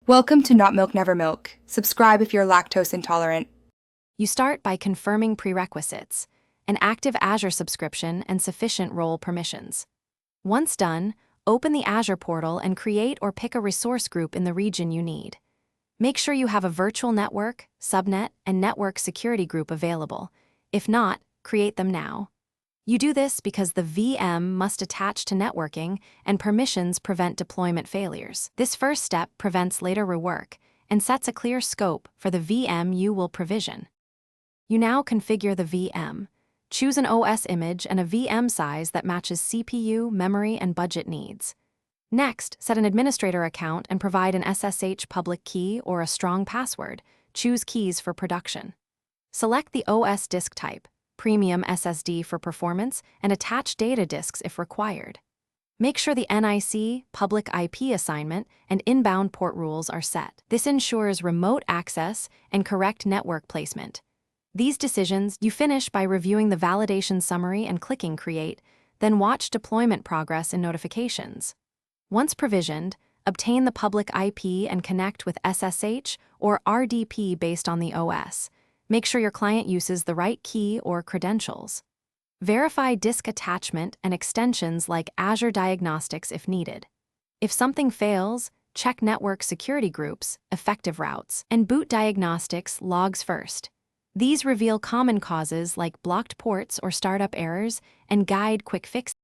Welcome to Not Milk Never Milk. Subscribe if you're lactose intolerant. You start by confirming prerequisites, an active Azure subscription and sufficient role permissions. Once done, open the Azure portal and create or pick a resource group in the region you need. Make sure you have a virtual network, subnet, and network security group available. If not, create them now. You do this because the VM must attach to networking and permissions prevent deployment failures. This first step prevents later rework and sets a clear scope for the VM you will provision. You now configure the VM. Choose an OS image and a VM size that matches CPU, memory, and budget needs. Next, set an administrator account and provide an SSH public key or a strong password. Choose keys for production. Select the OS disk type, Premium SSD for performance, and attach data disks if required. Make sure the NIC, public IP assignment, and inbound port rules are set. This ensures remote access and correct network placement. These decisions you finish by reviewing the validation summary and clicking Create, then watch deployment progress in notifications. Once provisioned, obtain the public IP and connect with SSH or RDP based on the OS. Make sure your client uses the right key or credentials. Verify disk attachment and extensions like Azure Diagnostics if needed. If something fails, check network security groups, effective routes, and boot diagnostics logs first. These reveal common causes like blocked ports or startup errors and guide quick fixes.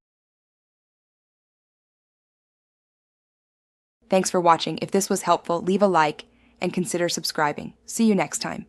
Thanks for watching. If this was helpful, leave a like and consider subscribing. See you next time.